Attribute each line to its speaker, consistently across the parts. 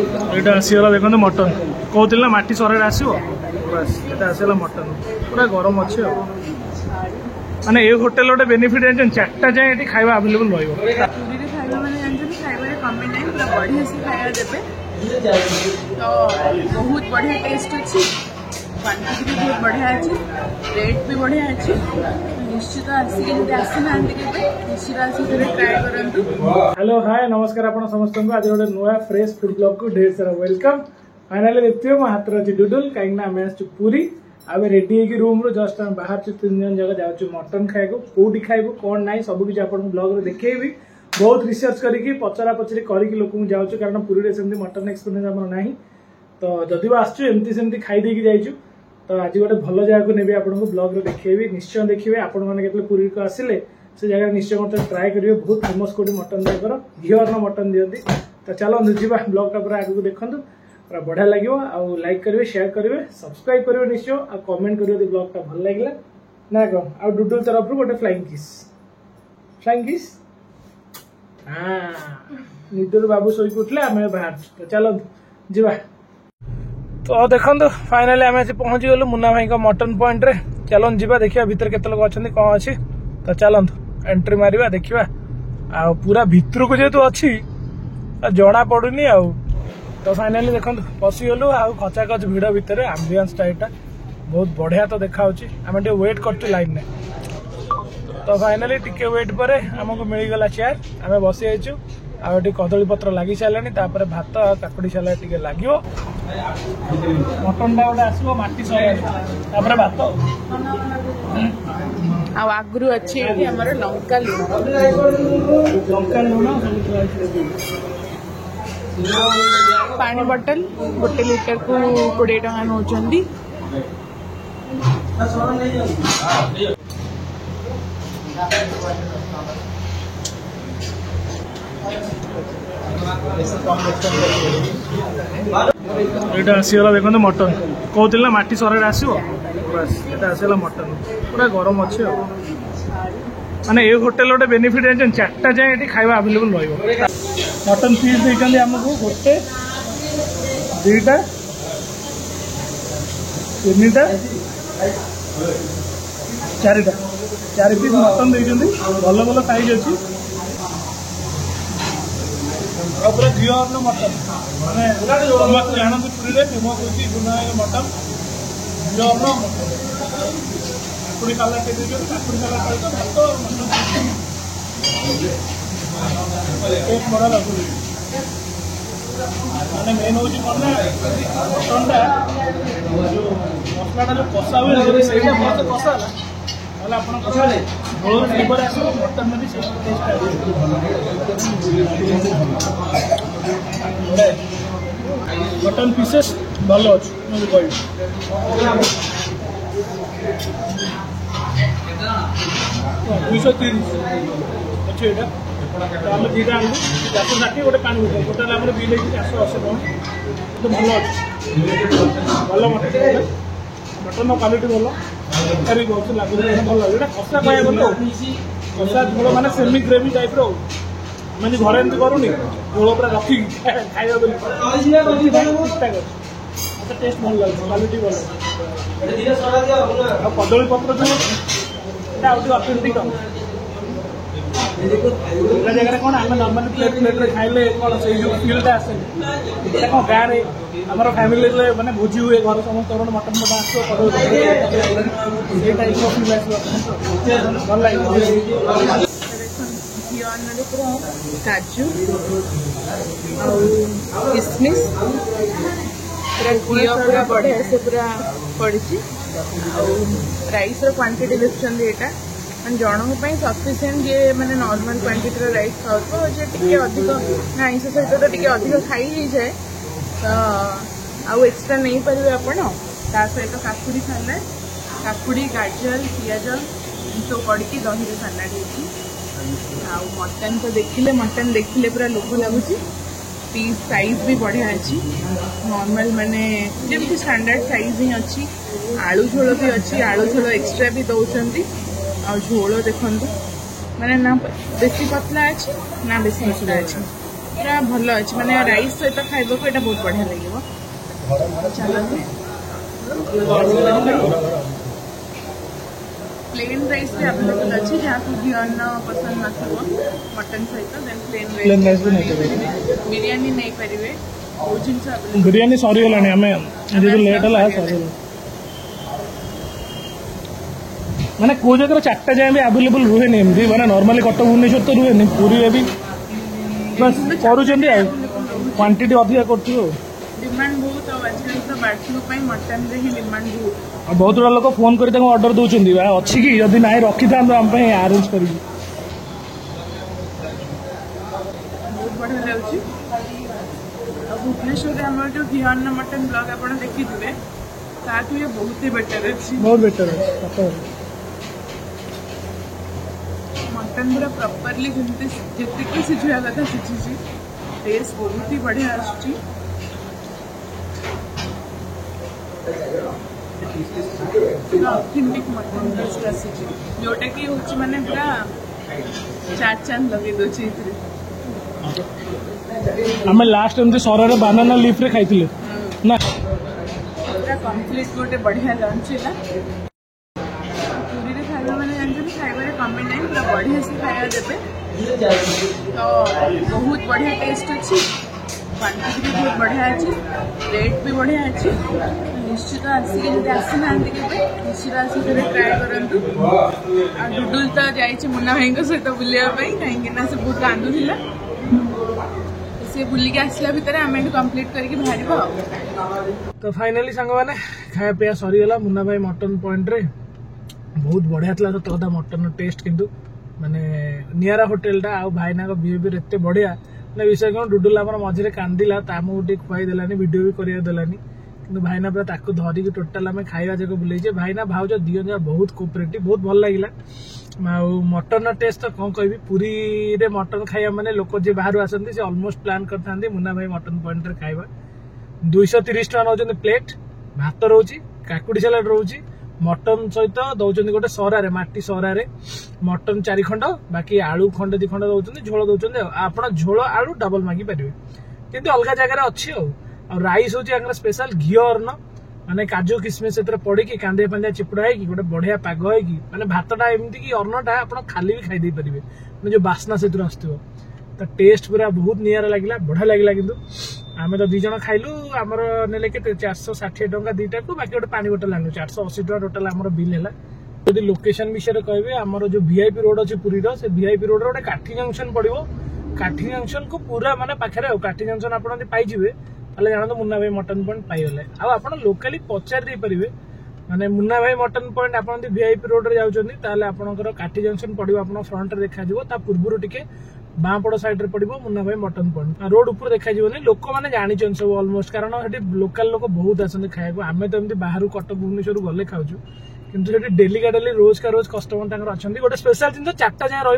Speaker 1: यहाँ आसीगला देखो मटन कहते ना माटी सर आसो बस ये आसला मटन पूरा गरम अच्छे माने ये होटेल गोटे बेनिफिट जानते 4टा जाए ये खाଇବା अवेलेबल रही
Speaker 2: तो बहुत बढ़िया टेस्ट अच्छी क्वांटिटी भी बहुत बढ़िया अच्छी रेट भी बढ़िया अच्छी निश्चित आसिक आसीना निश्चित आसिक ट्राए करूँ।
Speaker 1: हेलो हाय नमस्कार आप समस्त को आज गोटे नुआ फ्रेश फूड ब्लॉग को ढेर सारा वेलकम। फाइनाली देखते हो मो हाथ अच्छी डुडुल कहीं आम आसु पूरी आम रेडी होगी रूम जस्ट आम बाहर 3 जन जगह जाऊँ मटन खाइबू कौटी खाइबू कौन ना सबकि आप ब्लॉग में देखी बहुत रिसर्च करके पचरा पचरी करके लोक जाऊँ कारण पुरी से मटन एक्सपीरियंस आम ना तो जदि आसमती सेमती खाई जाइचु तो आज गोटे भल जगह को नेबी आपको ब्लॉग में देखिए निश्चय देखिए आपण मैंने पुरी को आसिले से जगह निश्चय मतलब ट्राए करेंगे बहुत फेमस कौटी मटन जगह घीअर मटन दिखती तो चलो जी ब्लॉग पूरा आगे देखूँ पूरा बढ़िया लगे आउ लाइक करेंगे शेयर करेंगे सब्सक्राइब करेंगे निश्चय आ कमेंट करेंगे ब्लॉग टा भल लगे ना कौन आ डुडुल तरफ गोटे फ्लाइंग किस हाँ निदर बाबू शोक उठले आम बाहर तो चलो जी तो देखो फाइनाली आम पहुंची गलु मुन्ना भाई का मटन पॉइंट रे चलो जी देखिए भीतर केत लोग अच्छा कौन अच्छी तो चलतु एंट्री मारिबा देखिबा आ पूरा भितर को जेतु अच्छी जना पड़ुनी आ तो फाइनाली देखो पशिगलु आ खचाखच भिड़ भितर आम्बियंस टाइटा बहुत बढ़िया तो देखा आम वेट कर लाइन में तो फाइनाली टिके वेट पर आमको मिलगला चेयर आम बसी जाइचु आगे कदली पत्र लगी सारे भात काकुड़ी सालाड टे लगे मटन टा गोटे आसो माटी सर भात
Speaker 2: आगु अच्छी लंका
Speaker 1: लुण
Speaker 2: पानी बोतल 1 लीटर को 20 टका नौ
Speaker 1: यहाँ आसीगला देखो मटन कहते ना माटी सर आसो बस ये आसला मटन पूरा गरम अच्छे माने ये होटेल गोटे बेनिफिट जानते 4टा जाए ये खाଇବା अवेलेबल रही मटन पीस देते आमको 1 2टा 3टा 4टा 4 पीस मटन देते भल भल साइज अच्छी पूरा घीअर मटन मैंने समस्त जानते पुरी में फेमस होती मटन घीअर मटन काकुड़ी सालाड टे काकुड़ी सालाड भात बड़ा लगुच मैंने मेन हूँ कौन मटनटा जो मसलाटा जो कषा हुए से कषा ना झोल फ्लेवर आस मटन में भी मटन पीसेस भल अच्छे मुझे कह 230 अच्छे यहाँ तो आम 2टा आनू 460 गोटे पानी बोतल टोटाल आम बिल 480 टका तो भल अच्छे भल मटन मटन क्वालिटी भल तरकारी बहुत लगुच भल लगे कषा कह कषा झोल मैंने सेमी ग्रेवी टाइप मैंने घर एमती करूनी झोल पूरा रखी खाइबा ठीक ठाक अच्छे टेस्ट भल लगे क्वालिटी भल कदली पत्र जो अथेंटिक जगह कौन आम नर्माली प्लेट प्लेट खाइले कौन से फिल्टा आसे कौन गाँव में आम फैमिली मैंने भोजी हुए घर समस्त मटन मटन आसो कदली टाइप फिल आस भल लगे
Speaker 2: काजू किसमिस पूरा घी पूरा बढ़िया से पूरा पड़ी राइस क्वांटिटी देखुं यहाँ मैं जनक सफिसीयंट जे मैंने नॉर्मल क्वांटिटी राइस खाऊ टे अधिक आइंस सहित तो टे अधिक खाई ही जाए तो आउ एक्सट्रा नहीं पारे आपण सहित काकुड़ी सालाड काकुड़ी गाजर पियाज सब पड़ी दही सालाड हो मटन तो देखिले पूरा लोभ लगुच पीस साइज भी बढ़िया अच्छी नॉर्मल माने जमी स्टैंडर्ड साइज ही अच्छी आलू झोल भी अच्छी आलू झोल एक्स्ट्रा भी दौरान आ झोल देखु मैंने ना बेसी पतला अच्छी ना बेसी मोटा अच्छी पूरा भल अच्छे माने राइस सहित खाइबा को एटा बहुत बढ़िया लगे चलते प्लेन राइस भी अवेलेबल अच्छे जहाँ को घी अन्न पसंद नथिबो मटन सहित देन प्लेन राइस भी नहीं बिरयानी नहीं पारे
Speaker 1: बिरयानी सरी गलानी आम जो लेट है सरी मैंने कौ जगह 4टा जाए भी अवेलेबल रुहे नहीं मैंने नॉर्मली कटक भुवनेश्वर तो रुहे पूरी भी बस करूँ क्वांटिटी अधिका कर
Speaker 2: डिमांड बहुत आजकल तो बर्ड फ्लू मटन रे ही डिमांड बहुत
Speaker 1: बहुत गुड़ा लोग फोन कर ऑर्डर दौरान अच्छी कि जदि ना रखी था आम आरेंज कर
Speaker 2: बहुत बढ़िया लगे भुवनेश्वर आम जो घी अन्न मटन ब्लॉग आप देखिए ताकि ये बहुत ही बेटर अच्छी
Speaker 1: बहुत बेटर
Speaker 2: मटन पूरा प्रॉपर्ली जी सिझा कथा सिझी टेस्ट बहुत ही बढ़िया आसुची ऑथेंटिक मटन टेस्ट आसुची जोटा कि होची माने पूरा चार चांद लगे दोची इतरे
Speaker 1: आम लास्ट एमती सर बानाना लीफ रे खाई ना
Speaker 2: पूरा कंप्लीट गोटे बढ़िया लंच है पूरी खाଇବା मैंने जानते खाइबार कमी ना पूरा बढ़िया से खाया देते तो बहुत बढ़िया टेस्ट अच्छी क्वांटिटी भी बहुत बढ़िया अच्छी रेट भी बढ़िया अच्छी निश्चित आसिक आसी ना निश्चित आसिक ट्राए करूँ डुडुल तो जाइए मुन्ना भाई सहित बुलायापी कहीं से बहुत कांदुला सी बुलिक आसला भितर आम कंप्लीट करके बाहर
Speaker 1: तो फाइनाली सांग मैंने खाया पिया सरीगला मुन्ना भाई मटन पॉइंट रे बहुत बढ़िया था सत कथा मटन टेस्ट किंतु माने नियारा होटेल टा आ भाईना बिहेवियर एत बढ़िया ना विषय कौन डुडुल आम मझे कांदिला आमको खुआई देलानी वीडियो भी करिया देलानी किंतु भाईना पूरा ताकू धरिकी टोटाल आम खाଇବା जाक बुलेचे भाईना भाउज दियो जा बहुत कोऑपरेटिव बहुत भल लगिला मटन टेस्ट तो कौन कह पुरी रे मटन खाइबा माने लोक जे बाहर आसती से ऑलमोस्ट प्लान करते मुन्ना भाई मटन पॉइंट रे खाइबा 230 टका नौ प्लेट भात रोची काकुड़ी सलाड रोची मटन सहित दौरान गोटे सरारे माटी सरारे मटन 4 खंड बाकी आलू खंड 2 खंड दौरान झोल दौरान आप झोल आलू डबल मागी पारे किंतु अलग जगह अच्छी राइस हूँ स्पेशल घी अन्न माने काजू किसमिस पड़ी कांदिया फांदिया चिपुड़ा है गोटे बढ़िया पाग है माने भातटा एमती कि अन्नटा आप खाली भी खाई पारे जो बास्ना से आसो तो टेस्ट पूरा बहुत निरा लगे बढ़िया लगे कि आम तो 2 जन खाइलु आमर ने 460 टका 2टा को बाकी गोटे पानी बोतल आनु 480 टका टोटाल आमर बिल है जो लोकेशन विषय कहे आमर जो वीआईपी रोड अच्छी पुरी से वीआईपी रोड गोटे काठी जंक्शन पड़ो काठी जंक्शन को पूरा माने पाखे काठी जंक्शन आप पाइबे जानते मुन्ना भाई मटन पॉइंट पाइगले आप लोकाली पचार दे पारे माने मुन्ना भाई मटन पॉइंट आप वीआईपी रोड रे जाउछन्ती आपनकर काठी जंक्शन पड़ो आप फ्रंट रे देखा पूर्व टिके बाँ पड़ साइड रे पड़ो मुन्ना भाई मटन पॉइंट रोड ऊपर देखा लोक मैंने जानी सब ऑलमोस्ट कारण लोकल लोक बहुत आसते खाया आम तो एमती बाहर कटक भुवनेश्वर गले खाऊ किंतु डेली का डेली रोज का रोज कस्टमर अच्छा गोटे स्पेशल जिन 4टा जाए रहा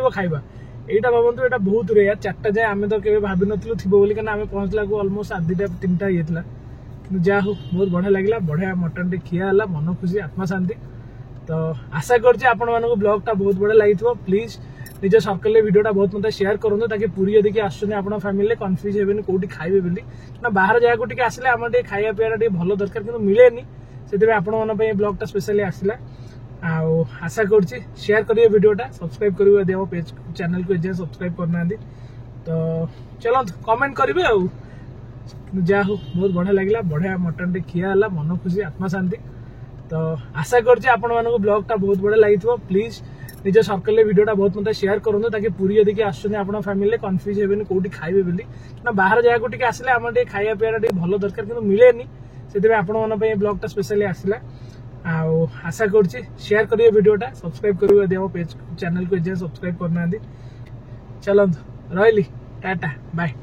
Speaker 1: यहाँ भावतु यहाँ बहुत रेयर 4टा जाए आम तो केवे भाव नु थी बोली आम पहुँचला को अलमोस्ट 2टा 3टा ये कि जहाँ हो बहुत बढ़िया लगे बढ़िया मटन टे खिया है मन खुशी आत्मा शांति तो आशा करछे आपण मानक ब्लॉग टा बहुत बढ़िया लगी प्लीज निज सर्कल वीडियोटा बहुत मत शेयर करूँ ताकि पूरी यदि आसुना फैमिली कन्फ्यूज हेबे कौटी खाइबे बोली ना बाहर जगह टे आसले आम टे खाया पीवा भल दरकार कि मिले से आपण मानी ब्लॉगटा स्पेशली आसला आशा करछि शेयर करिए वीडियोटा सब्सक्राइब करिए यदि हम पेज चैनल को जे सब्सक्राइब करना तो चलो कमेंट करिवे जा हो बहुत बढ़िया लगे बढ़िया मटन टे खिया है मन खुशी आत्मा शांति तो आशा करछि आपण मानक ब्लॉगटा बहुत बढ़िया लगी प्लीज निज सर्कल वीडियोटा बहुत मत शेयर करूँ ताकि पूरी यदि आसुना आप फैमिली कन्फ्यूज हेबे कौटी खाइबे बोली ना बाहर जगह टे आसले आम टे खाया पीवा भल दरकार कि मिले से आपण मानी ब्लॉगटा स्पेशली आसला आशा करछि शेयर करिए वीडियोटा सब्सक्राइब करिए यदि हम पेज चैनल को जे सब्सक्राइब करना चलो रही टाटा बाय।